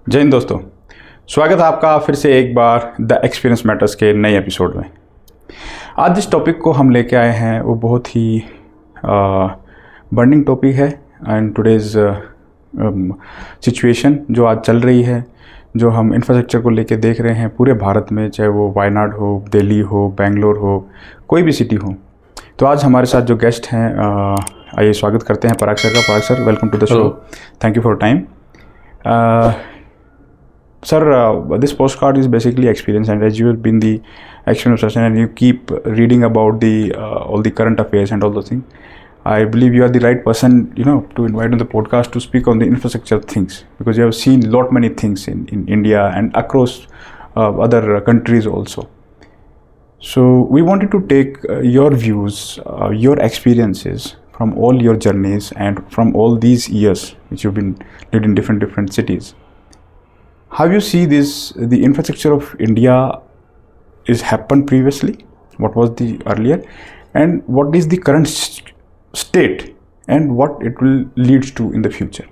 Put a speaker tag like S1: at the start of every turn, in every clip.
S1: जय हिंद दोस्तों, स्वागत है आपका फिर से एक बार द एक्सपीरियंस मैटर्स के नए एपिसोड में। आज जिस टॉपिक को हम लेके आए हैं वो बहुत ही बर्निंग टॉपिक है एंड टुडेज़ सिचुएशन जो आज चल रही है, जो हम इंफ्रास्ट्रक्चर को लेके देख रहे हैं पूरे भारत में, चाहे वो वायनाड हो, दिल्ली हो, बेंगलोर हो, कोई भी सिटी हो। तो आज हमारे साथ जो गेस्ट हैं, आइए स्वागत करते हैं पराग सर का। Parag sir, welcome to the show. Thank you for time. Sir, this postcard is basically experience, and as you have been the experience person and you keep reading about the all the current affairs and all those things, I believe you are the right person, to invite on the podcast to speak on the infrastructure things, because you have seen many things in India and across other countries also. So we wanted to take your views, your experiences from all your journeys and from all these years which you've been lived in different cities. How you see this, the infrastructure of India is happened previously, what was the earlier, and what is the current state and what it will lead to in the future?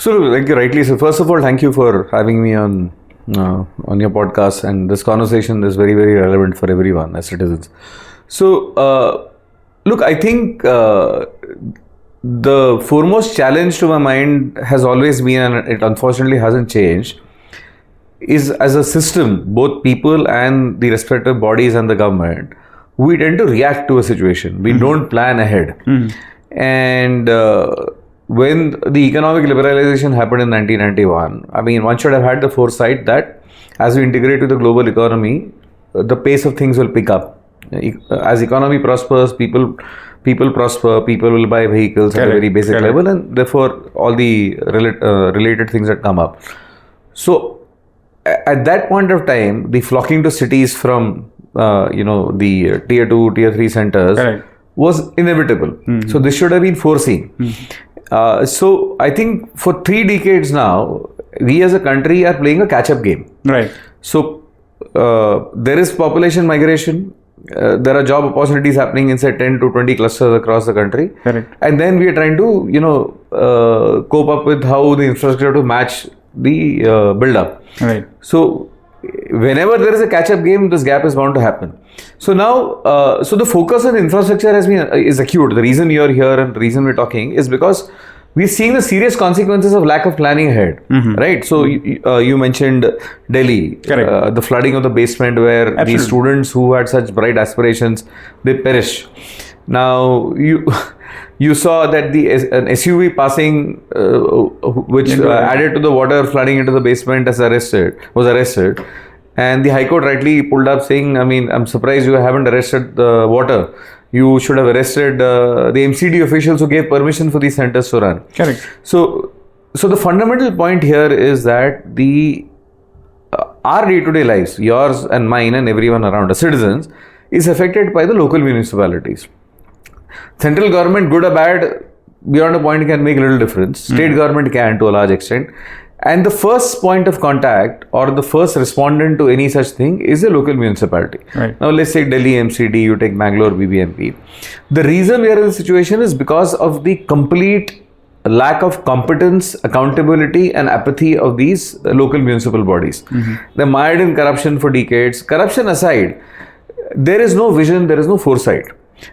S2: So, like you rightly said, first of all, thank you for having me on your podcast, and this conversation is very, very relevant for everyone as citizens. So, look, I think the foremost challenge to my mind has always been, and it unfortunately hasn't changed, is as a system, both people and the respective bodies and the government, we tend to react to a situation. We don't plan ahead. And when the economic liberalization happened in 1991, I mean, one should have had the foresight that as we integrate with the global economy, the pace of things will pick up. As economy prospers, people prosper, people will buy vehicles at a very basic level, and therefore all the related things that come up. So at that point of time, the flocking to cities from the tier 2, tier 3 centers was inevitable. So this should have been foreseen. So I think for 3 decades now, we as a country are playing a catch-up game. Right. So there is population migration. There are job opportunities happening in say 10 to 20 clusters across the country. Correct. And then we are trying to cope up with how the infrastructure to match the build-up. Right. So whenever there is a catch-up game, this gap is bound to happen. So now, so the focus on infrastructure is acute. The reason you are here and the reason we're talking is because we're seeing the serious consequences of lack of planning ahead, right? So you mentioned Delhi, the flooding of the basement where these students who had such bright aspirations, they perish. Now you saw that an SUV passing, which added to the water flooding into the basement, was arrested. And the High Court rightly pulled up saying, I mean, I'm surprised you haven't arrested the water. You should have arrested the MCD officials who gave permission for these centers to run. Correct. So the fundamental point here is that our day-to-day lives, yours and mine and everyone around us, citizens, is affected by the local municipalities. Central government, good or bad, beyond a point can make a little difference. State government can to a large extent. And the first point of contact or the first respondent to any such thing is a local municipality. Right. Now let's say Delhi MCD, you take Bangalore BBMP. The reason we are in this situation is because of the complete lack of competence, accountability and apathy of these local municipal bodies. They're mired in corruption for decades. Corruption aside, there is no vision, there is no foresight.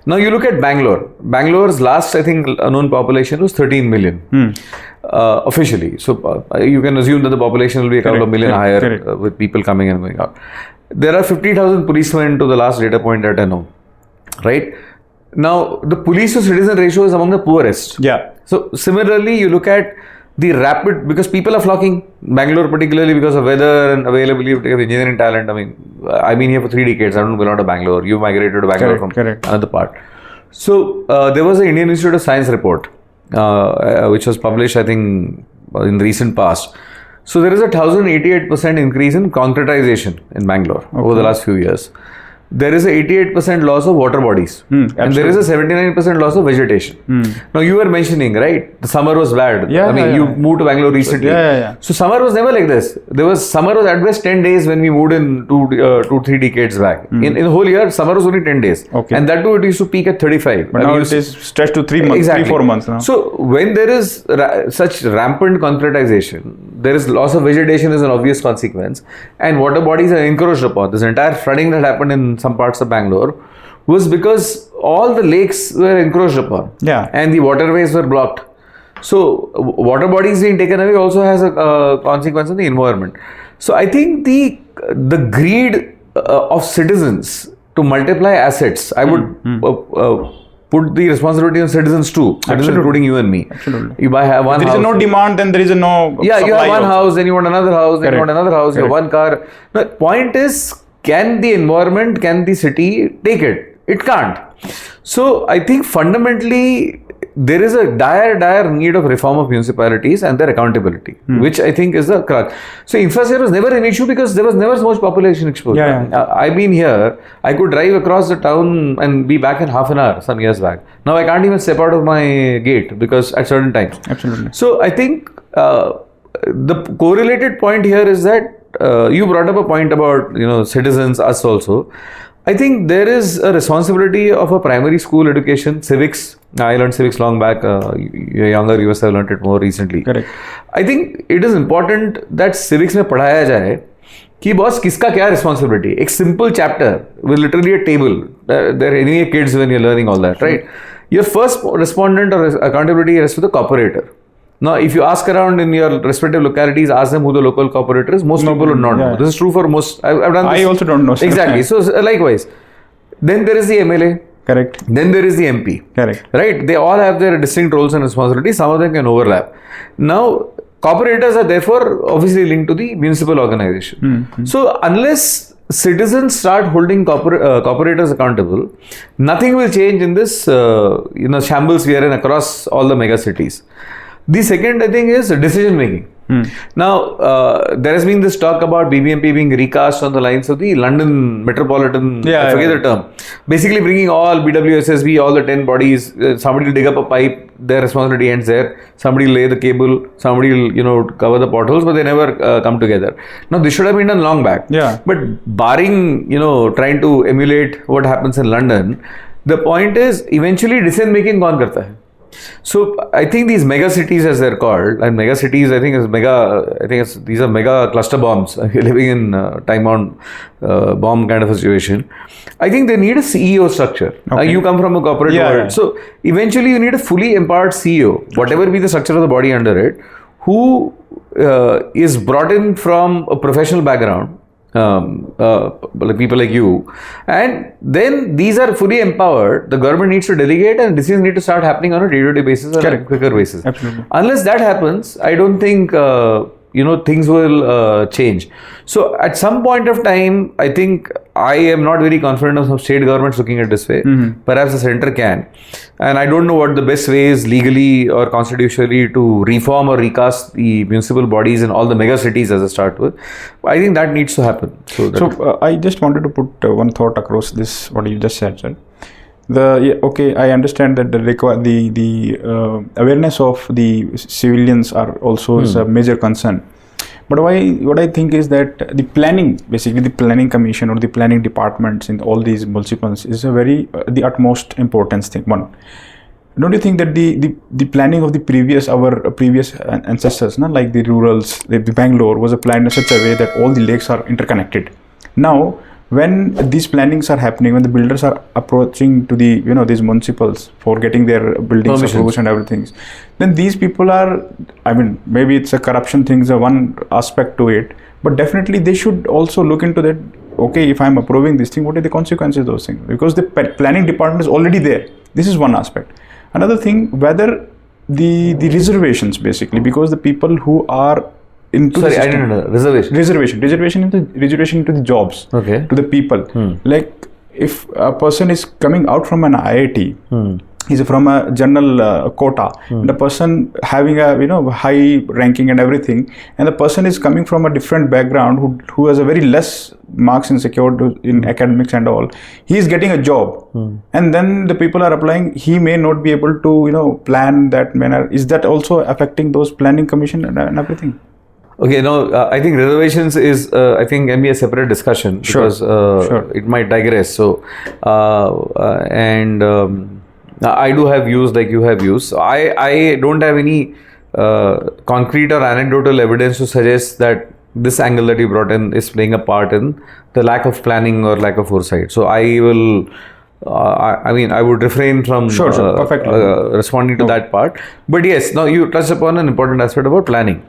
S2: Now you look at Bangalore. Bangalore's last, I think, known population was 13 million. Officially. So you can assume that the population will be a couple of million higher with people coming and going out. There are 50,000 policemen to the last data point that I know. Right? Now, the police to citizen ratio is among the poorest. Yeah. So similarly, you look at the rapid, because people are flocking, Bangalore particularly because of weather and availability of engineering talent. I mean, I've been here for 3 decades. I don't belong to Bangalore. You migrated to Bangalore from another part. So there was an Indian Institute of Science report, which was published, I think, in the recent past. So there is a 1,088% increase in concretization in Bangalore over the last few years. There is a 88% loss of water bodies, and there is a 79% loss of vegetation. Now you were mentioning, right? The summer was bad. You moved to Bangalore recently. So summer was never like this. Summer was at best 10 days when we moved in 2-3 decades back. In the whole year, summer was only 10 days, and that too it used to peak at 35.
S1: But now it is stretched to 3 months, 3-4 months now.
S2: So when there is such rampant concretization, there is loss of vegetation is an obvious consequence, and water bodies are encroached upon. This entire flooding that happened in some parts of Bangalore was because all the lakes were encroached upon, and the waterways were blocked. So water bodies being taken away also has a consequence on the environment. So I think the greed of citizens to multiply assets, I would put the responsibility on citizens too, including you and me.
S1: Absolutely.
S2: If I have one
S1: there
S2: house,
S1: is no demand, then there is no
S2: you have one
S1: also.
S2: house, then you want another house, then you want another house, you have one car. The point is, can the environment, can the city take it? It can't. So I think fundamentally there is a dire need of reform of municipalities and their accountability, which I think is the crux. So infrastructure was never an issue because there was never so much population exposure. I've been here, I could drive across the town and be back in half an hour some years back. Now I can't even step out of my gate because at certain times.
S1: Absolutely.
S2: So I think the correlated point here is that you brought up a point about citizens, us also. I think there is a responsibility of a primary school education, civics. I learned civics long back. You're younger, you must have learned it more recently.
S1: Correct.
S2: I think it is important that civics में पढ़ाया जाए कि boss किसका क्या responsibility. एक simple chapter with literally a table. There are any kids when you're learning all that, right? Your first respondent or accountability rests with the corporator. Now, if you ask around in your respective localities, ask them who the local corporator is, most people would not know. This is true for most. I've done this.
S1: I also don't know.
S2: Exactly. So, likewise. Then there is the MLA.
S1: Correct.
S2: Then there is the MP.
S1: Correct.
S2: Right? They all have their distinct roles and responsibilities. Some of them can overlap. Now, corporators are therefore obviously linked to the municipal organization. So, unless citizens start holding corporators accountable, nothing will change in this shambles we are in across all the mega cities. The second, I think, is decision making. Now, there has been this talk about BBMP being recast on the lines of the London Metropolitan, I forget the term. Basically bringing all BWSSB, all the 10 bodies, somebody will dig up a pipe, their responsibility ends there. Somebody will lay the cable, somebody will, cover the potholes, but they never come together. Now, this should have been done long back. But barring, trying to emulate what happens in London, the point is, eventually decision making kaun karta hai? So I think these mega cities, as they're called, and mega cities, these are mega cluster bombs. We're living in time-bound bomb kind of a situation. I think they need a CEO structure. You come from a corporate world, so eventually you need a fully empowered CEO, whatever be the structure of the body under it, who is brought in from a professional background. People like you, and then these are fully empowered. The government needs to delegate, and decisions need to start happening on a day-to-day basis or a quicker basis.
S1: Absolutely.
S2: Unless that happens, I don't think things will change. So at some point of time, I think I am not very confident of some state governments looking at this way. Perhaps the center can, and I don't know what the best way is legally or constitutionally to reform or recast the municipal bodies in all the mega cities as a start with. I think that needs to happen. So
S1: I just wanted to put one thought across this, what you just said, sir. I understand that the awareness of the civilians are also is a major concern. But what I think is that the planning, basically the planning commission or the planning departments in all these municipalities is a very the utmost importance thing. One, don't you think that the planning of our previous ancestors, like the rurals, the Bangalore was planned in such a way that all the lakes are interconnected. Now, when these plannings are happening, when the builders are approaching to the these municipals for getting their buildings approved and everything, then these people are, maybe it's a corruption thing, is one aspect to it, but definitely they should also look into that. Okay, if I'm approving this thing, what are the consequences of those things? Because the planning department is already there. This is one aspect. Another thing, whether the reservations, basically, because the people who are into the system, I didn't know. Reservation into the jobs, to the people. Like if a person is coming out from an IIT, he's from a general quota, and the person having a high ranking and everything, and the person is coming from a different background who has a very less marks in secured in academics and all, he is getting a job, and then the people are applying, he may not be able to plan that manner. Is that also affecting those planning commission and everything?
S2: Okay, no, I think reservations is, can be a separate discussion because it might digress. So, I do have views like you have views. So I don't have any concrete or anecdotal evidence to suggest that this angle that you brought in is playing a part in the lack of planning or lack of foresight. So I will, I would refrain from
S1: perfectly.
S2: Responding to that part. But yes, now you touched upon an important aspect about planning.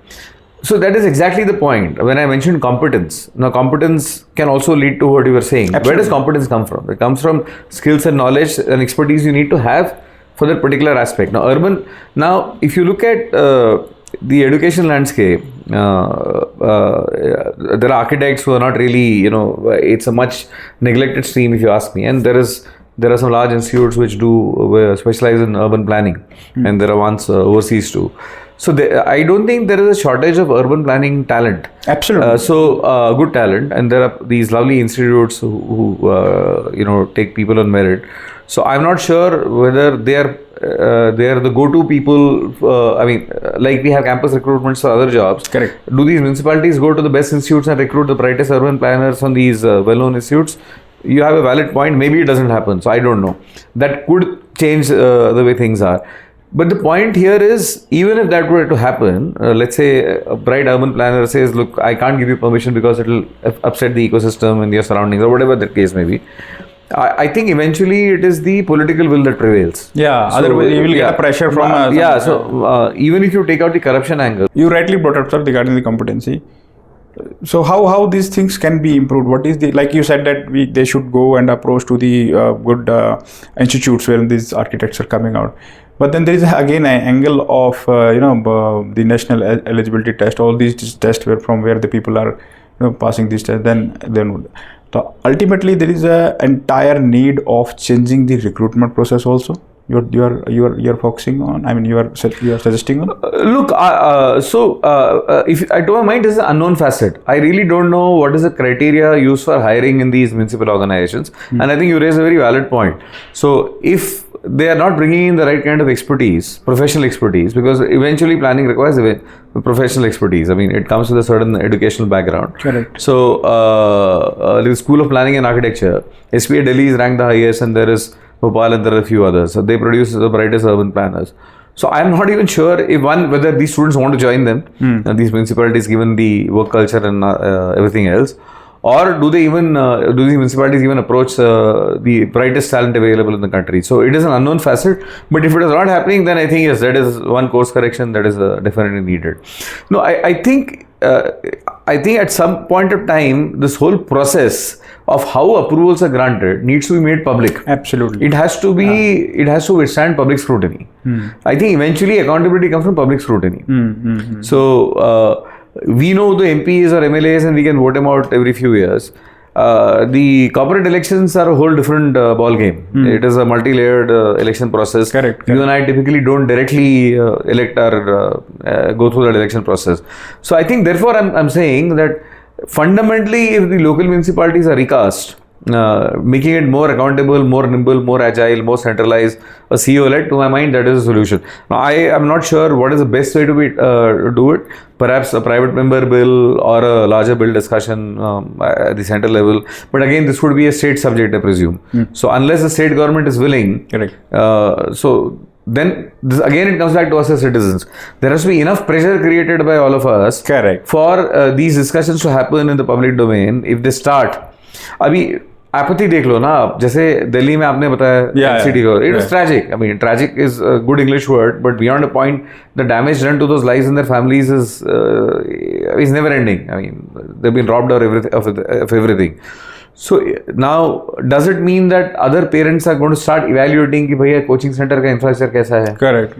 S2: So that is exactly the point. When I mentioned competence, now competence can also lead to what you were saying.
S1: Absolutely.
S2: Where does competence come from? It comes from skills and knowledge and expertise you need to have for that particular aspect. Now, if you look at the education landscape, there are architects who are not really, it's a much neglected stream if you ask me. And there are some large institutes which do specialize in urban planning, and there are ones overseas too. So I don't think there is a shortage of urban planning talent.
S1: Absolutely.
S2: Good talent, and there are these lovely institutes who take people on merit. So I'm not sure whether they are the go-to people. Like we have campus recruitments for other jobs.
S1: Correct.
S2: Do these municipalities go to the best institutes and recruit the brightest urban planners from these well-known institutes? You have a valid point. Maybe it doesn't happen. So I don't know. That could change the way things are. But the point here is, even if that were to happen, let's say a bright urban planner says, look, I can't give you permission because it will upset the ecosystem and your surroundings, or whatever the case may be. I think eventually it is the political will that prevails.
S1: Yeah,
S2: So,
S1: otherwise you will get a pressure from...
S2: even if you take out the corruption angle.
S1: You rightly brought up, sir, regarding the competency. So how these things can be improved? What is the, like you said that they should go and approach to the good institutes where these architects are coming out. But then there is again an angle of the national eligibility test. All these tests were from where the people are passing these tests. Then so ultimately there is a entire need of changing the recruitment process also. You're focusing on. I mean, you are suggesting on.
S2: Look, if I to my mind, is an unknown facet. I really don't know what is the criteria used for hiring in these municipal organizations, and I think you raise a very valid point. So if they are not bringing in the right kind of expertise, professional expertise, because eventually planning requires professional expertise. I mean, it comes with a certain educational background.
S1: Correct.
S2: So the School of Planning and Architecture, SPA Delhi is ranked the highest, and there is Bhopal and there are a few others. So they produce the brightest urban planners. So I'm not even sure whether these students want to join them, these municipalities, given the work culture and everything else, or do these municipalities even approach the brightest talent available in the country? So it is an unknown facet. But if it is not happening, then I think yes, that is one course correction that is definitely needed. No, I think at some point of time, this whole process of how approvals are granted needs to be made public.
S1: Absolutely.
S2: It has to be. It has to withstand public scrutiny. I think eventually accountability comes from public scrutiny. So we know the MPs or MLAs and we can vote them out every few years. The corporate elections are a whole different ball game. It is a multi-layered election process.
S1: Correct.
S2: You and I typically don't directly elect or go through that election process. So I think therefore I'm saying that fundamentally, if the local municipalities are recast, making it more accountable, more nimble, more agile, more centralized, a CEO-led, to my mind, that is a solution. Now, I am not sure what is the best way to do it. Perhaps a private member bill or a larger bill discussion at the central level. But again, this would be a state subject, I presume. So unless the state government is willing,
S1: correct.
S2: Then again it comes back to us as citizens. There has to be enough pressure created by all of us,
S1: correct,
S2: for these discussions to happen in the public domain. If they start, अभी apathy देख लो ना आप, जैसे दिल्ली में आपने बताया city को, it is tragic. I mean, tragic is a good English word, but beyond a point, the damage done to those lives and their families is never ending. I mean, they've been robbed of everything. So now, does it mean that other parents are going to start evaluating कि भैया coaching centre का infrastructure कैसा है?
S1: Correct.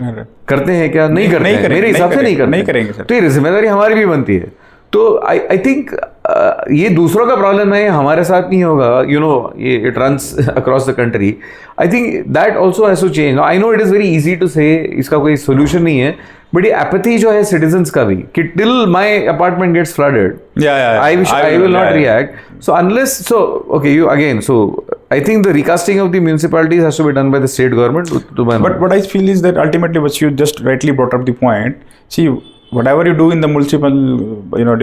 S2: करते हैं क्या? नहीं करते हैं. मेरे हिसाब से नहीं
S1: करेंगे सर.
S2: तो ये जिम्मेदारी हमारी भी बनती है. तो आई थिंक ये दूसरों का प्रॉब्लम है, हमारे साथ नहीं होगा. ये it runs across the country. I think that also has to change. I know it is very easy to say, इसका कोई सोल्यूशन नहीं है, बट ये एपैथी जो है सिटीजन्स का भी, कि till my apartment gets flooded I will not react. So unless, I think the recasting of the municipalities has to be done by the state government.
S1: But what I feel is that ultimately, what you just rightly brought up the point. See, whatever you do in the municipal,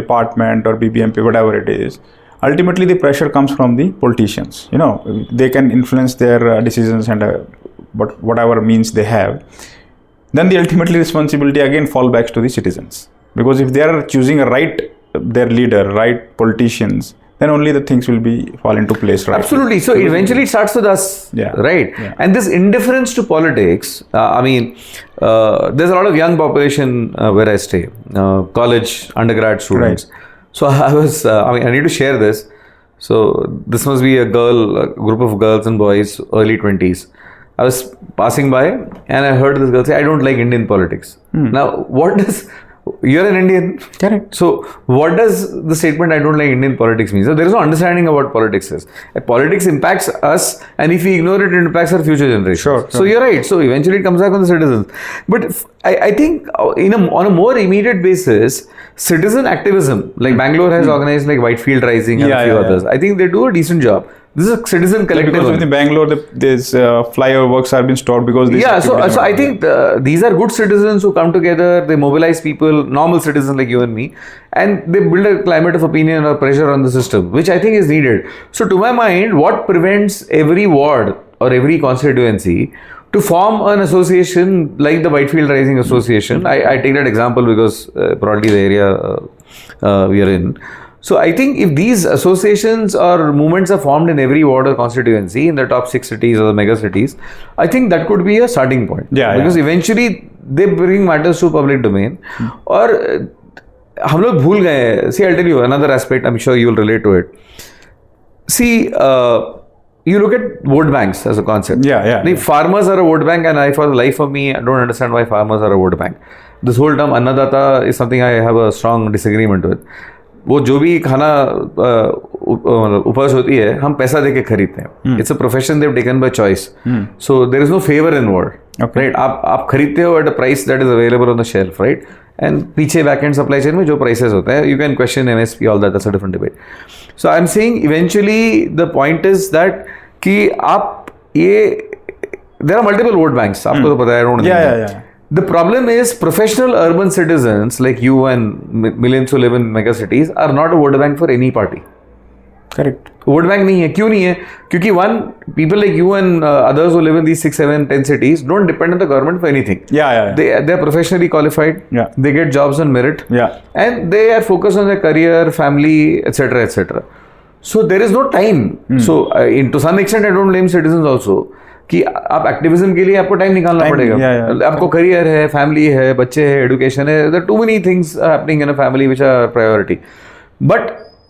S1: department or BBMP, whatever it is, ultimately the pressure comes from the politicians. They can influence their decisions and whatever means they have. then the ultimately responsibility again fall back to the citizens. Because if they are choosing their leader, right politicians, then only the things will fall into place, right?
S2: Absolutely. So eventually it starts with us, right?
S1: Yeah.
S2: And this indifference to politics, there's a lot of young population where I stay, college, undergrad students.
S1: Right.
S2: So I need to share this. So this must be a group of girls and boys, early 20s. I was passing by and I heard this girl say, I don't like Indian politics. Now, you're an Indian.
S1: Correct.
S2: So what does the statement, I don't like Indian politics mean? So there is no understanding of what politics is. Politics impacts us, and if we ignore it, it impacts our future generations.
S1: Sure.
S2: So you're right. So eventually it comes back on the citizens. But I think on a more immediate basis, citizen activism, like Bangalore has organized like Whitefield Rising and a few others. I think they do a decent job. This is a citizen collective.
S1: Because in Bangalore, these flyover works have been stopped because
S2: so I think these are good citizens who come together, they mobilize people, normal citizens like you and me, and they build a climate of opinion or pressure on the system, which I think is needed. So to my mind, what prevents every ward or every constituency to form an association like the Whitefield Rising Association? I take that example because broadly the area we are in. So I think if these associations or movements are formed in every ward or constituency in the top 6 cities or the mega cities, I think that could be a starting point. Because eventually they bring matters to public domain. Or हम लोग भूल गए. See, I'll tell you another aspect. I'm sure you will relate to it. See, you look at vote banks as a concept. Farmers are a vote bank, and for the life of me, I don't understand why farmers are a vote bank. This whole term Annadata is something I have a strong disagreement with. वो जो भी खाना उपज होती है हम पैसा देके खरीदते हैं. It's a profession they have taken by choice. So there is no favour involved, right? आप खरीदते हो at a price that is available on the shelf, right? And पीछे बैक एंड सप्लाई चेन में जो प्राइसेस होते हैं, you can question MSP, all that's a different debate. So I am saying eventually the point is that कि आप ये there are multiple vote banks, आपको तो पता है. I don't know. The problem is professional urban citizens like you and millions who live in mega cities are not a vote bank for any party.
S1: Correct.
S2: Vote bank नहीं है. क्यों नहीं है? क्योंकि people like you and others who live in these 6, 7, 10 cities don't depend on the government for anything. They are professionally qualified. They get jobs on merit. And they are focused on their career, family, etc., etc. So there is no time. So to some extent I don't blame citizens also. कि आप activism के लिए आपको time निकालना पड़ेगा. आपको career है, family है, बच्चे है, एजुकेशन है. There are too many things happening in a family which are priority. But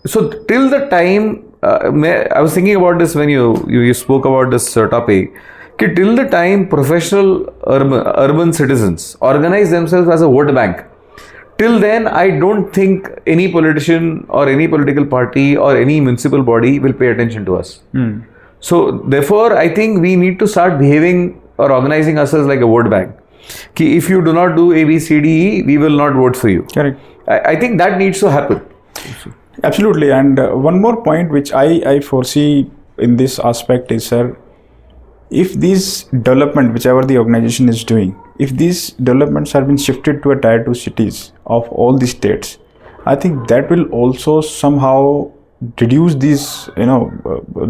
S2: so till the time, I was thinking about this when you spoke about this topic, कि till the time professional urban citizens organise themselves as a vote bank, till then I don't think any politician or any political party or any municipal body will pay attention to us. So therefore, I think we need to start behaving or organizing ourselves like a vote bank. Ki if you do not do A, B, C, D, E, we will not vote for you.
S1: Correct.
S2: I think that needs to happen.
S1: Absolutely. And one more point which I foresee in this aspect is, sir, if these development, whichever the organization is doing, if these developments have been shifted to a tier 2 cities of all the states, I think that will also somehow reduce these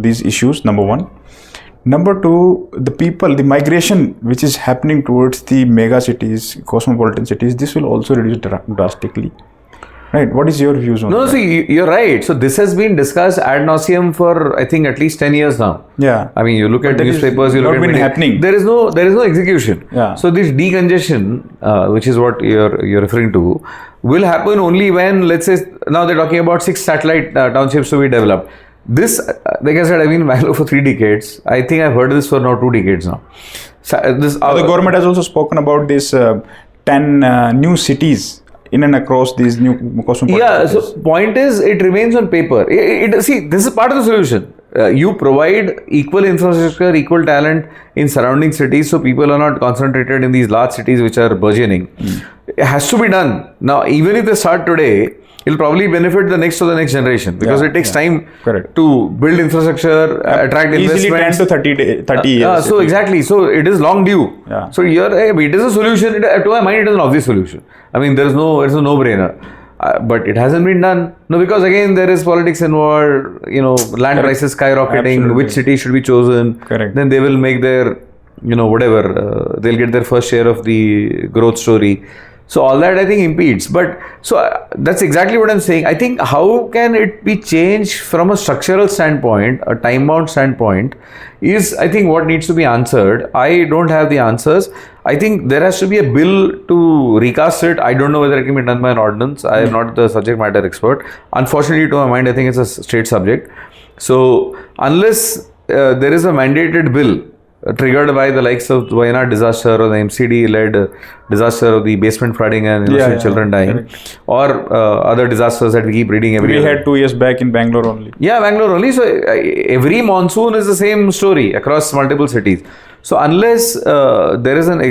S1: these issues, number one. Number two, the migration which is happening towards the mega cities, cosmopolitan cities, this will also reduce drastically, right? What is your views on that?
S2: So you're right. So this has been discussed ad nauseum for I think at least 10 years now. I mean, you look at newspapers, you look at
S1: happening.
S2: There is no execution. So this decongestion, which is what you're referring to, will happen only when, let's say, now they're talking about 6 satellite townships to be developed. This, like I said, I've been in Bangalore for 3 decades. I think I've heard this for now 2 decades now.
S1: The government has also spoken about this 10 new cities in and across these new cosmopolitan cities.
S2: So point is, it remains on paper. See, this is part of the solution. You provide equal infrastructure, equal talent in surrounding cities, so people are not concentrated in these large cities which are burgeoning. It has to be done. Now, even if they start today, it'll probably benefit the next generation, because it takes time to build infrastructure, attract investments.
S1: Easily 10 to 30 years.
S2: So exactly. So it is long due. So it is a solution. To my mind, it is an obvious solution. I mean, it's a no-brainer. But it hasn't been done. No, because again, there is politics involved, land prices skyrocketing, which city should be chosen. Then they will make their whatever, they'll get their first share of the growth story. So all that I think impedes. But so that's exactly what I'm saying. I think how can it be changed from a structural standpoint, a time-bound standpoint, is I think what needs to be answered. I don't have the answers. I think there has to be a bill to recast it. I don't know whether it can be done by an ordinance. I am not the subject matter expert. Unfortunately, to my mind, I think it's a state subject. So unless there is a mandated bill triggered by the likes of the Wayanad disaster or the MCD-led disaster of the basement flooding and innocent children dying, or other disasters that we keep reading every year.
S1: We had 2 years back in Bangalore only.
S2: Yeah, Bangalore only. So every monsoon is the same story across multiple cities. So unless there is an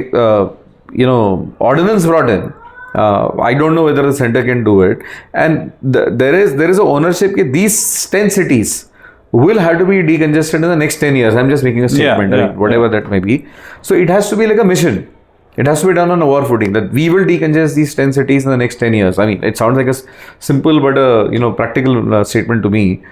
S2: ordinance brought in, I don't know whether the center can do it. And there is a ownership that these 10 cities will have to be decongested in the next 10 years. I'm just making a statement, whatever that may be. So it has to be like a mission. It has to be done on a war footing, that we will decongest these 10 cities in the next 10 years. I mean, it sounds like a simple but practical statement to me.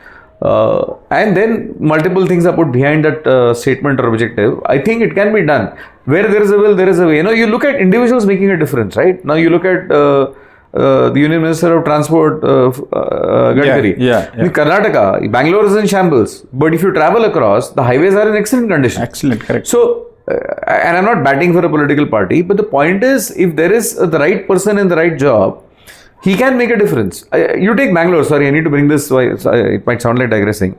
S2: And then multiple things are put behind that statement or objective. I think it can be done. Where there is a will, there is a way. You look at individuals making a difference, right? Now you look at the Union Minister of Transport, Gadkari. In Karnataka, Bangalore is in shambles. But if you travel across, the highways are in excellent condition.
S1: Excellent, correct.
S2: So, and I'm not batting for a political party, but the point is, if there is the right person in the right job, he can make a difference. You take Bangalore, sorry, I need to bring this, it might sound like digressing.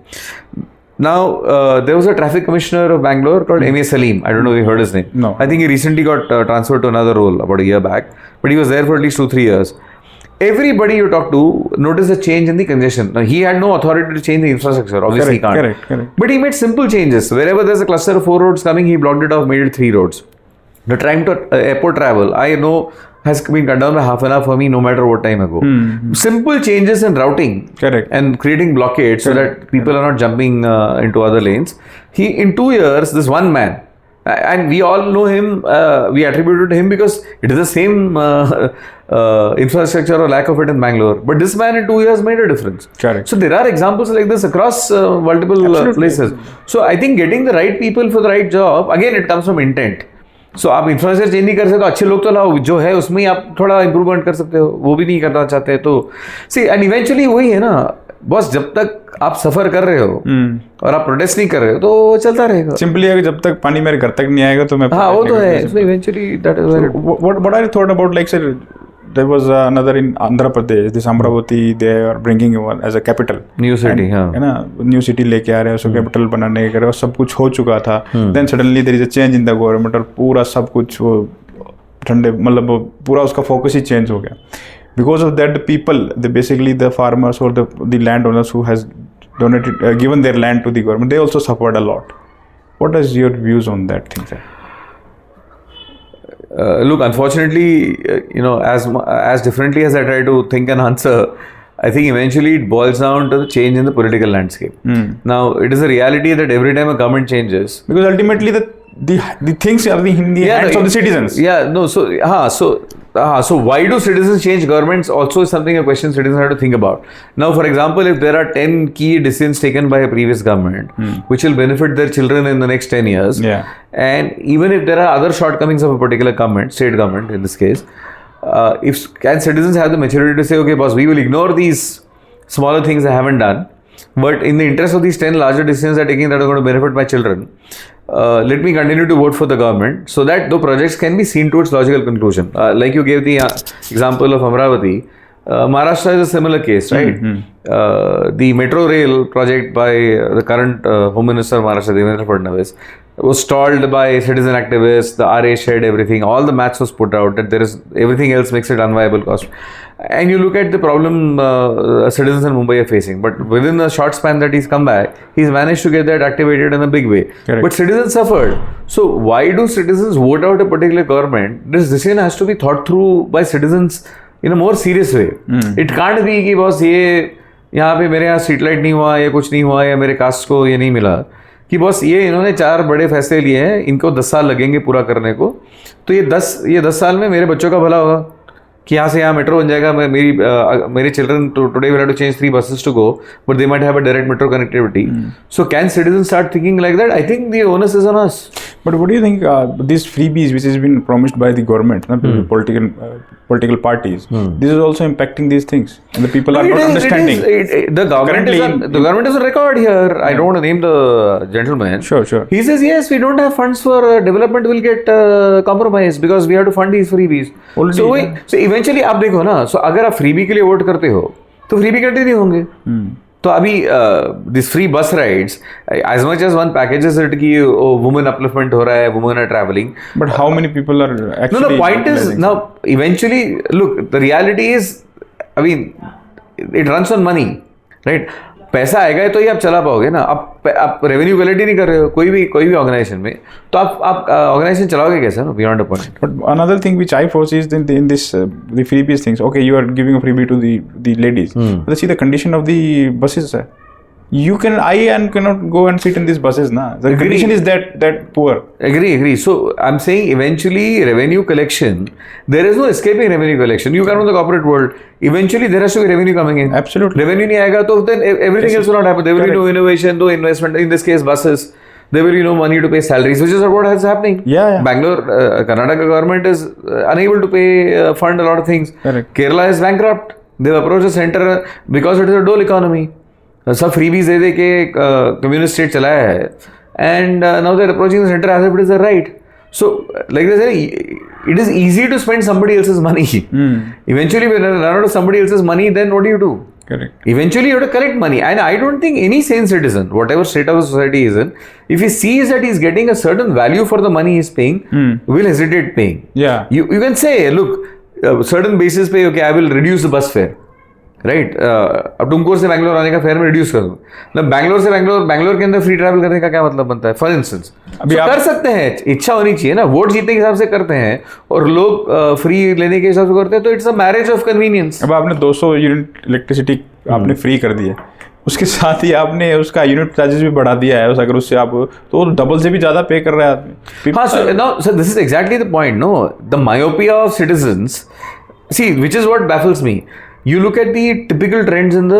S2: Now, there was a traffic commissioner of Bangalore called M.A. Salim. I don't know if you heard his name.
S1: No.
S2: I think he recently got transferred to another role about a year back, but he was there for at least 2-3 years. Everybody you talk to noticed a change in the congestion. Now, he had no authority to change the infrastructure. Obviously, he can't.
S1: Correct.
S2: But he made simple changes. Wherever there's a cluster of 4 roads coming, he blocked it off, made it 3 roads. The time to airport travel, I know, has been cut down by half an hour for me, no matter what time I go. Simple changes in routing and creating blockades so that people are not jumping into other lanes. In 2 years, this one man, and we all know him, we attribute it to him because it is the same infrastructure or lack of it in Bangalore. But this man in 2 years made a difference.
S1: Correct.
S2: So there are examples like this across multiple places. So I think getting the right people for the right job, again, it comes from intent. So आप infrastructure change नहीं कर सकते तो अच्छे लोग तो लाओ, जो है उसमें ही आप थोड़ा इंप्रूवमेंट कर सकते हो, वो भी नहीं करना चाहते तो सी एंड इवेंचुअली वही है ना बॉस, जब तक आप सफर कर रहे हो और आप प्रोटेस्ट नहीं कर रहे हो तो चलता रहेगा.
S1: सिंपली अगर जब तक पानी मेरे घर तक नहीं आएगा तो मैं
S2: वो तो है. So eventually that is
S1: what I thought about, like sir, there was another in Andhra Pradesh, this Amravati, they are bringing one as a capital,
S2: new city,
S1: है ना, new city लेके आ रहे हैं, उसको capital बनाने के और सब कुछ हो चुका था. Then suddenly there is a change in the government और पूरा सब कुछ वो ठंडे मतलब पूरा उसका focus ही change हो गया. Because of that, the people, basically the farmers or the landowners who has donated given their land to the government, they also suffered a lot. What is your views on that thing, sir?
S2: Look, unfortunately, as differently as I try to think and answer, I think eventually it boils down to the change in the political landscape. Now, it is a reality that every time a government changes,
S1: because ultimately the things are in the hands of the citizens.
S2: So why do citizens change governments also is something a question citizens have to think about. Now, for example, if there are 10 key decisions taken by a previous government, which will benefit their children in the next 10 years, and even if there are other shortcomings of a particular government, state government in this case, can citizens have the maturity to say, okay, boss, we will ignore these smaller things I haven't done, but in the interest of these 10 larger decisions that are taking that are going to benefit my children, let me continue to vote for the government so that the projects can be seen to its logical conclusion. Like you gave the example of Amravati, Maharashtra is a similar case, right? The metro rail project by the current Home Minister of Maharashtra, Devendra Fadnavis, was stalled by citizen activists, the RA shared everything, all the maths was put out that there is everything else makes it unviable cost. And you look at the problem citizens in Mumbai are facing, but within the short span that he's come back, he's managed to get that activated in a big way.
S1: Correct.
S2: But citizens suffered. So why do citizens vote out a particular government? This decision has to be thought through by citizens in a more serious way. It can't be कि बस ये यहाँ पे मेरे यहाँ street light नहीं हुआ या कुछ नहीं हुआ या मेरे कास्ट को ये नहीं मिला कि बस ये इन्होंने 4 बड़े फैसले लिए हैं, इनको 10 साल लगेंगे पूरा करने को, तो ये 10 साल में मेरे बच्चों का भला होगा, कि यहाँ से यहाँ मेट्रो बन जाएगा, मेरे children today will have to change 3 buses to go, but they might have a direct metro connectivity. So can citizens start thinking like that? I think the onus is on us.
S1: But what do you think these freebies which has been promised by the government, political parties, this is also impacting these things, and the people are not understanding.
S2: The government is on record here. I don't want to name the gentleman.
S1: Sure.
S2: He says yes, we don't have funds for development. Will get compromised because we have to fund these freebies. So eventually आप देखो ना, so अगर आप freebie के लिए vote करते हो तो freebie कंटिन्यू होंगे. तो अभी this free bus rides, as much as one packages it कि वुमेन अपलिफ्टमेंट हो रहा है, women are travelling,
S1: but how many people are actually,
S2: no, the point is now eventually look the reality is, I mean it runs on money, right? पैसा आएगा तो ही आप चला पाओगे ना. आप रेवेन्यू कलेक्ट ही नहीं कर रहे हो कोई भी ऑर्गेनाइजेशन में, तो आप ऑर्गेनाइजेशन चलाओगे कैसे ना, beyond a point.
S1: But another thing which I force is in this the freebies things. Okay, you are giving a freebie to the ladies, but see the condition of the buses. I cannot go and sit in these buses na. The condition is that poor.
S2: Agree. So I'm saying eventually revenue collection, there is no escaping revenue collection. You come from the corporate world. Eventually there has to be revenue coming in.
S1: Absolutely.
S2: Revenue नहीं आएगा तो then everything else will not happen. There will be no innovation, no investment. In this case, buses. There will be no money to pay salaries, which is what is happening.
S1: Yeah.
S2: Bangalore, Karnataka government is unable to pay fund a lot of things.
S1: Correct.
S2: Kerala is bankrupt. They've approached the center because it is a dole economy. सब freebies दे के communist state चलाया है, and now they are approaching the centre as if it is the right. So like they say it is easy to spend somebody else's money. Eventually when you run out of somebody else's money, then what do?
S1: Correct.
S2: Eventually you have to collect money, and I don't think any sane citizen, whatever state of the society is in, if he sees that he's getting a certain value for the money he's paying, will hesitate paying.
S1: Yeah.
S2: You can say, look, certain basis पे, okay, I will reduce the bus fare. Right, अब तुमकोर से बैंगलोर आने का fair में reduce कर दो. मतलब बैंगलोर के अंदर फ्री ट्रैवल करने का क्या मतलब बनता है? फॉर इंस्टेंस अभी आप कर सकते हैं, इच्छा होनी चाहिए ना, वोट जीतने के हिसाब से करते हैं और लोग फ्री लेने के हिसाब से करते हैं, तो it's a marriage of convenience.
S1: अब आपने 200 यूनिट इलेक्ट्रिसिटी आपने फ्री कर दी है, उसके साथ ही आपने उसका यूनिट चार्जेस भी बढ़ा दिया है. अगर उससे आप तो डबल से भी ज़्यादा पे कर रहे हैं आदमी.
S2: हाँ, so this is exactly the point. No, the myopia of citizens, see which is what baffles me. You look at the typical trends in the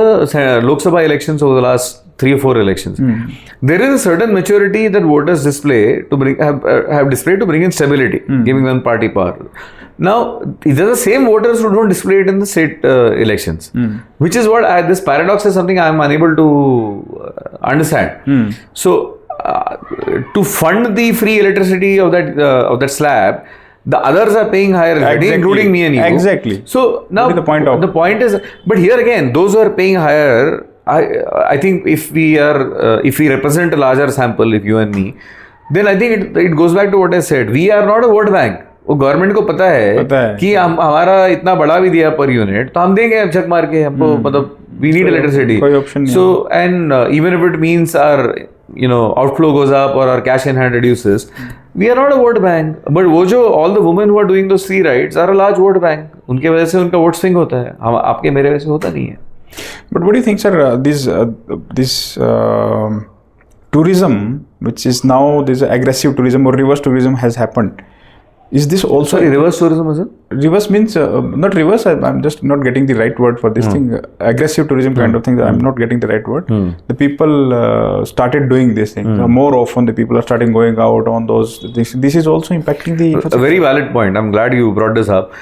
S2: Lok Sabha elections over the last 3 or 4 elections. There is a certain maturity that voters display to have displayed to bring in stability, giving one party power. Now, these are the same voters who don't display it in the state elections, which is what this paradox is something I am unable to understand. So, to fund the free electricity of that slab, the others are paying higher, exactly, including me and you.
S1: Exactly.
S2: So now the point is, but here again, those who are paying higher, I think if we represent a larger sample, if you and me, then I think it goes back to what I said. We are not a vote bank. वो government को पता है कि हमारा इतना बढ़ा भी दिया पर यूनिट, तो हम देंगे झक मार के, हमको मतलब we need electricity.
S1: कोई ऑप्शन नहीं.
S2: So and even if it means our outflow goes up or our cash in hand reduces, we are not a vote bank. But वो जो all the women who are doing those free rides are a large vote bank. उनके वजह से उनका vote swing होता है, हम आपके मेरे वजह से होता नहीं है.
S1: But what do you think, sir? This tourism, which is now this aggressive tourism or reverse tourism has happened. Is this also
S2: reverse tourism? Is it?
S1: Reverse means not reverse. I'm just not getting the right word for this thing. Aggressive tourism kind of thing. I'm not getting the right word. The people started doing this thing more often. The people are starting going out on those things. This is also impacting the.
S2: A very valid point. I'm glad you brought this up.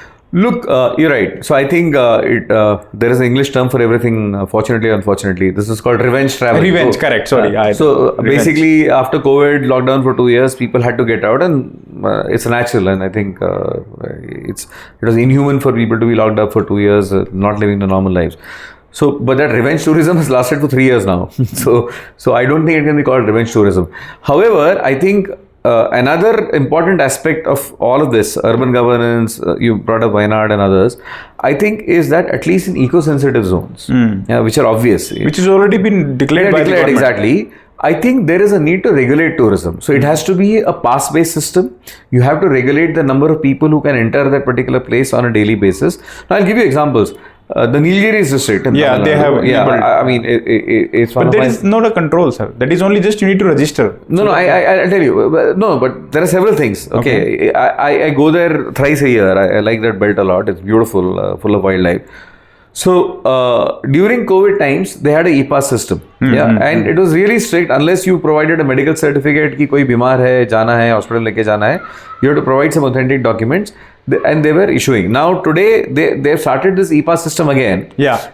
S2: Look, you're right. So I think there is an English term for everything. Fortunately, unfortunately, this is called revenge travel.
S1: Revenge, correct. Sorry.
S2: Basically, after COVID lockdown for 2 years, people had to get out, and it's natural. And I think it was inhuman for people to be locked up for 2 years, not living their normal lives. So, but that revenge tourism has lasted for 3 years now. so I don't think it can be called revenge tourism. However, I think. Another important aspect of all of this, urban governance, you brought up Wayanad and others, I think is that at least in eco-sensitive zones, which are obvious.
S1: Which has already been declared by the government.
S2: Exactly. I think there is a need to regulate tourism. So it has to be a pass-based system. You have to regulate the number of people who can enter that particular place on a daily basis. Now I'll give you examples. the Nilgiris district. In
S1: Yeah,
S2: Tamil
S1: they
S2: Nadu.
S1: have
S2: Yeah,
S1: enabled.
S2: I mean, it's one
S1: But
S2: of
S1: there
S2: my...
S1: is not a control, sir. That is only just you need to register.
S2: No, I'll tell you. No, but there are several things. Okay, I go there thrice a year. I like that belt a lot. It's beautiful, full of wildlife. So during COVID times, they had a e-pass system. And it was really strict. Unless you provided a medical certificate कि कोई बीमार है, जाना है, hospital लेके जाना है, you have to provide some authentic documents. And they were issuing. Now today they've started this e-pass system again.
S1: Yeah.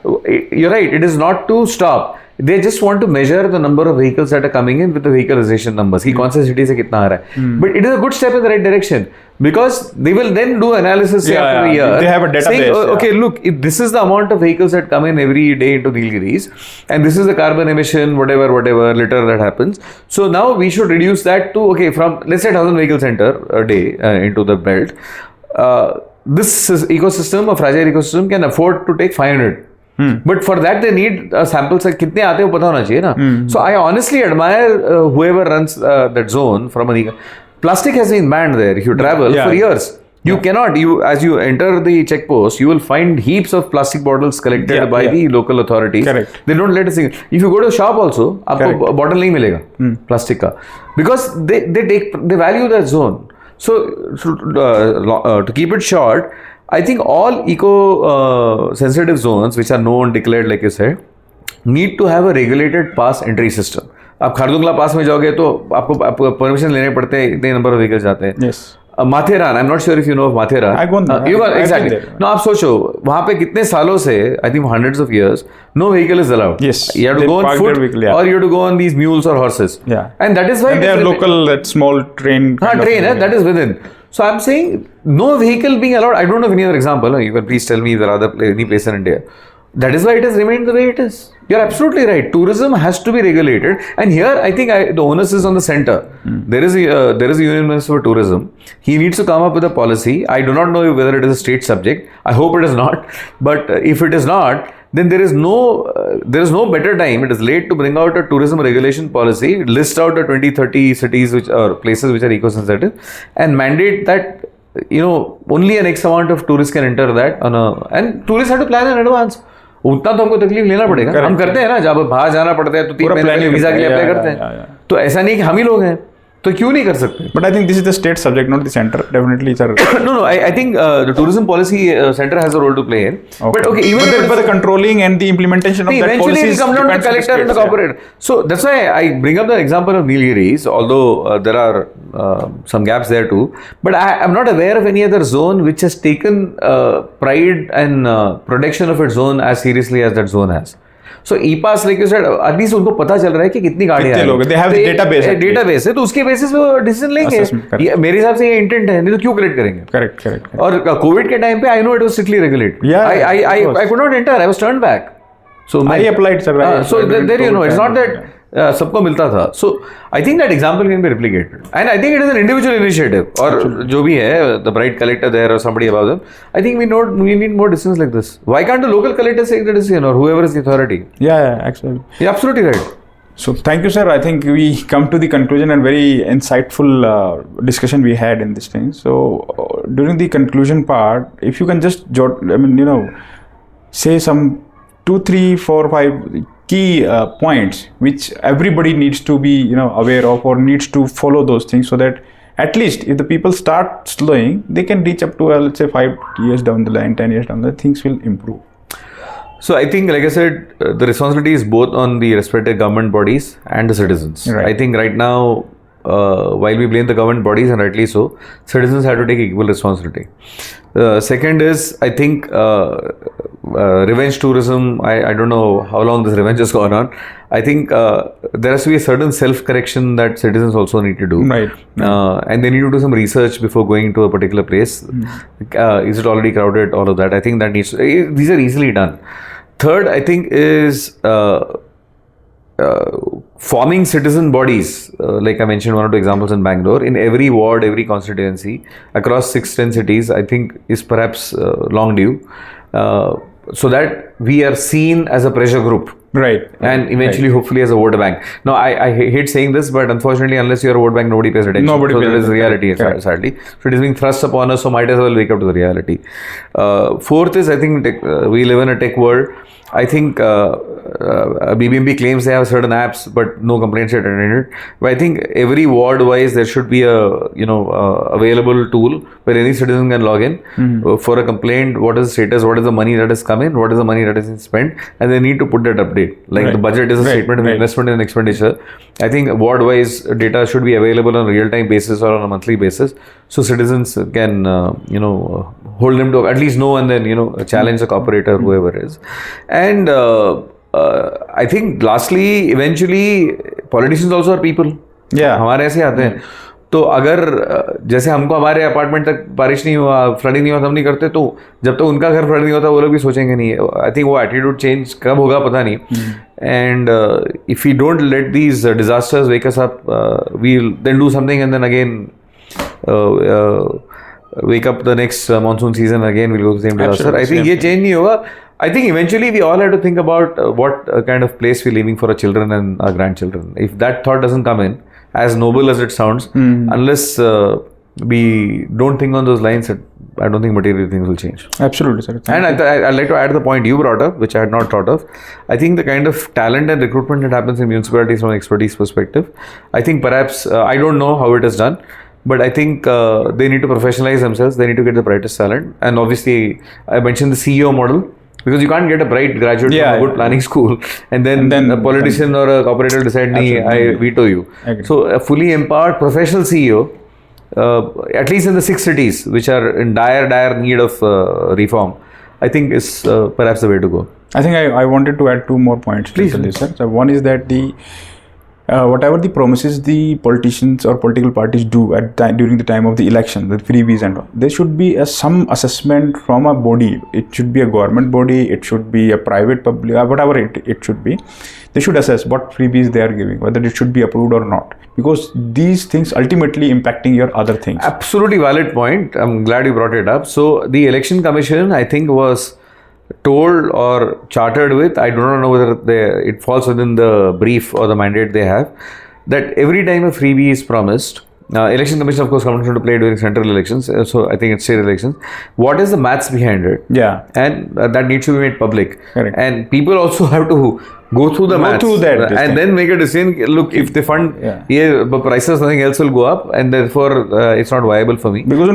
S2: You're right. It is not to stop. They just want to measure the number of vehicles that are coming in with the vehicle registration numbers. कि कौन से city से कितना आ रहा है. But it is a good step in the right direction because they will then do analysis after a year.
S1: They have a database.
S2: Saying, okay, look, if this is the amount of vehicles that come in every day into Nilgiris, and this is the carbon emission, whatever litter that happens. So now we should reduce that to from let's say 1,000 vehicles enter a day into the belt. This ecosystem, a fragile ecosystem, can afford to take 500. But for that they need samples like कितने आते हैं वो पता होना चाहिए ना. So I honestly admire whoever runs that zone from an plastic has been banned there if you travel for years. You cannot, as you enter the checkpost, you will find heaps of plastic bottles collected by the local authorities.
S1: Correct.
S2: They don't let us in. If you go to a shop also, आपको bottle नहीं मिलेगा plastic का because they value that zone. So to keep it short, I think all eco-sensitive zones which are known, declared like you said, need to have a regulated pass entry system. आप खारदुंगला पास में जाओगे तो आपको permission लेने पड़ते हैं, इतने number of vehicles जाते हैं.
S1: Yes.
S2: Matheran, I am not sure if you know Matheran.
S1: I gone there.
S2: You got
S1: I've
S2: exactly.
S1: been there.
S2: No, आप सोचो वहाँ पे कितने सालों से, I think hundreds of years, no vehicle is allowed.
S1: Yes.
S2: You have to
S1: They
S2: go on
S1: park
S2: foot
S1: their vehicle,
S2: or you have to go on these mules or horses.
S1: Yeah.
S2: And that is why
S1: And they are local, that small train.
S2: train, that is within. So I'm saying no vehicle being allowed. I don't know of any other example. You can please tell me if there are any place in India. That is why it has remained the way it is. You're absolutely right. Tourism has to be regulated, and here I think the onus is on the center. There is a Union Minister for Tourism. He needs to come up with a policy. I do not know whether it is a state subject. I hope it is not. But if it is not, then there is no better time. It is late to bring out a tourism regulation policy, list out the 20-30 cities or places which are eco-sensitive, and mandate that only an X amount of tourists can enter that and tourists have to plan in advance. उतना तो हमको तकलीफ लेना पड़ेगा. हम करते हैं ना, जब बाहर जाना पड़ता है तो 3 महीने के वीजा के लिए अप्लाई करते हैं. तो ऐसा नहीं कि हम ही लोग हैं तो क्यों नहीं कर सकते.
S1: But I think this is the state subject, not the center. Definitely, sir.
S2: No. I think the tourism policy center has a role to play in. Okay. But even
S1: but the controlling and the implementation of that
S2: eventually
S1: policy
S2: it comes down to the collector and the corporate. So that's why I bring up the example of Nilgiris, although there are some gaps there too. But I am not aware of any other zone which has taken pride and protection of its zone as seriously as that zone has. So e-pass, like you said, at least उनको पता चल रहा है कि कितनी गाड़ियाँ हैं.
S1: They have
S2: database है तो उसके बेसिस पे वो डिसीजन लेंगे. मेरे हिसाब से ये इंटेंट है, नहीं तो क्यों कलेक्ट करेंगे.
S1: Correct.
S2: और कोविड के टाइम पे I know it was strictly regulated. I could not enter. I was turned back. So
S1: I applied, sir.
S2: So there it's not that सबको मिलता था. So I think that example can be replicated, and I think it is an individual initiative. और जो भी है, the bright collector there or somebody above them, I think we need more decisions like this. Why can't the local collector take the decision or whoever is the authority?
S1: Yeah, actually.
S2: You're absolutely right.
S1: So thank you, sir. I think we come to the conclusion and very insightful discussion we had in this thing. So during the conclusion part, if you can just say some 2, 3, 4, 5 key points which everybody needs to be aware of or needs to follow those things, so that at least if the people start slowing, they can reach up to let's say 5 years down the line, 10 years down the line, things will improve.
S2: So I think, like I said, the responsibility is both on the respective government bodies and the citizens.
S1: Right.
S2: I think right now, while we blame the government bodies, and rightly so, citizens have to take equal responsibility. Second is, I think, revenge tourism. I don't know how long this revenge has gone on. I think there has to be a certain self-correction that citizens also need to do.
S1: Right.
S2: And they need to do some research before going to a particular place. Is it already crowded? All of that. I think that needs to, these are easily done. Third, I think, is forming citizen bodies, like I mentioned one or two examples in Bangalore, in every ward, every constituency, across 6-10 cities, I think is perhaps long due, so that we are seen as a pressure group.
S1: Right.
S2: And eventually, hopefully, as a vote bank. Now, I hate saying this, but unfortunately, unless you're a vote bank, nobody pays attention.
S1: Nobody
S2: so
S1: pays
S2: that is
S1: attention.
S2: reality,
S1: Correct.
S2: sadly. So it is being thrust upon us, so might as well wake up to the reality. Fourth is, I think, we live in a tech world. I think BBMP claims they have certain apps, but no complaints are attended. But I think every ward-wise there should be a available tool where any citizen can log in for a complaint. What is the status? What is the money that has come in? What is the money that is spent? And they need to put that update. Like the budget is a statement of investment and expenditure. I think ward-wise data should be available on a real-time basis or on a monthly basis, so citizens can hold them to at least know and then challenge the operator, whoever is. And I think lastly, eventually, politicians also are people.
S1: Yeah.
S2: हमारे ऐसे आते हैं. तो अगर जैसे हमको हमारे apartment तक बारिश नहीं हुआ, फ्लडिंग नहीं हुआ, हम नहीं करते, तो जब तक उनका घर फ्लड नहीं होता वो लोग भी सोचेंगे नहीं. आई थिंक वो एटीट्यूड चेंज कब होगा पता नहीं. And if you don't let these disasters wake us up, we then do something and then again wake up the next monsoon season again, we'll go to the same disaster. I think ये change नहीं होगा. I think eventually we all have to think about what kind of place we're leaving for our children and our grandchildren. If that thought doesn't come in, as noble as it sounds, unless we don't think on those lines, I don't think material things will change.
S1: Absolutely, sir.
S2: And I'd like to add the point you brought up, which I had not thought of. I think the kind of talent and recruitment that happens in municipalities from an expertise perspective, I think perhaps, I don't know how it is done, but I think they need to professionalize themselves. They need to get the brightest talent. And obviously, I mentioned the CEO model, because you can't get a bright graduate from a good planning school and then a politician or a operator decide, I veto you. So a fully empowered professional CEO, at least in the 6 cities which are in dire need of reform, I think is perhaps the way to go.
S1: I think I wanted to add 2 more points.
S2: Please.
S1: To this, sir. So one is that whatever the promises the politicians or political parties do during the time of the election, the freebies and all, there should be some assessment from a body. It should be a government body, it should be a private, public, whatever it should be. They should assess what freebies they are giving, whether it should be approved or not, because these things ultimately impacting your other things.
S2: Absolutely valid point. I'm glad you brought it up. So the Election Commission, I think, was told or chartered with, I do not know whether it falls within the brief or the mandate they have, that every time a freebie is promised, Election Commission of course comes into play during central elections, so I think it's state elections, what is the maths behind it?
S1: Yeah.
S2: And that needs to be made public.
S1: Correct.
S2: And people also have to go through the maths and then make a decision. Look, if they fund but prices, nothing else will go up, and therefore it's not viable for me.
S1: Because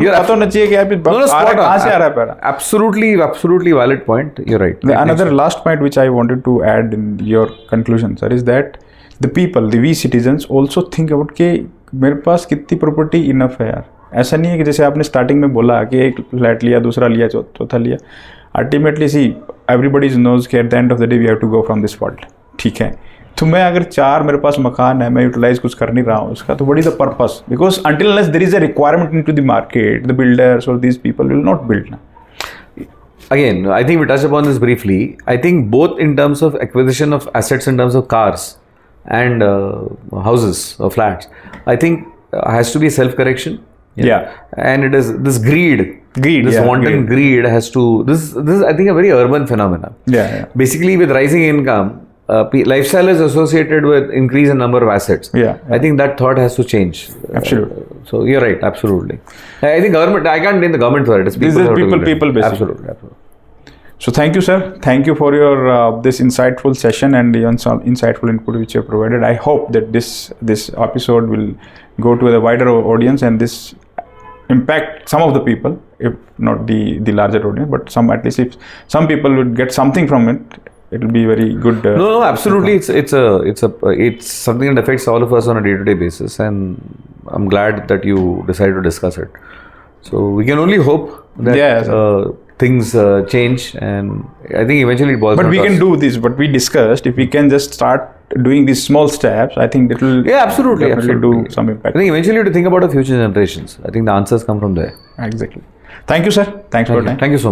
S2: absolutely valid point. You're right.
S1: Another last point which I wanted to add in your conclusion, sir, is that the people, we citizens also think about कि मेरे पास कितनी property enough है यार. ऐसा नहीं है कि जैसे आपने स्टार्टिंग में बोला कि एक फ्लैट लिया, दूसरा लिया, चौथा लिया. अल्टीमेटली सी एवरीबडी नोज कि at the end of the day we have to go from this world. ठीक है, तो मैं अगर 4 मेरे पास मकान है, मैं यूटिलाइज कुछ कर नहीं रहा हूँ उसका, तो what is the purpose? Because until unless there is a requirement into the market, the builders और these people will not build.
S2: Again, I think we touched upon this briefly. I think both in terms of acquisition of assets in terms of cars and houses or flats, I think has to be self-correction.
S1: Yeah.
S2: And it is this greed, this wanton greed has to, this is I think a very urban phenomenon.
S1: Yeah.
S2: Basically, with rising income, lifestyle is associated with increase in number of assets.
S1: Yeah.
S2: I think that thought has to change.
S1: Absolutely.
S2: So you're right, absolutely. I think government, I can't blame the government for it. It's
S1: people basically.
S2: Absolutely.
S1: So thank you, sir. Thank you for your this insightful session and the insightful input which you have provided. I hope that this episode will go to a wider audience and this impact some of the people, if not the larger audience, but some, at least if some people would get something from it, it will be very good.
S2: No, absolutely. It's something that affects all of us on a day-to-day basis, and I'm glad that you decided to discuss it. So we can only hope that things change, and I think eventually it boils down to us.
S1: But we can do this, what we discussed, if we can just start doing these small steps, I think it will
S2: absolutely
S1: do some impact.
S2: I think eventually you have to think about the future generations. I think the answers come from there.
S1: Exactly. Thank you, sir. Thanks for your time.
S2: Thank you so much.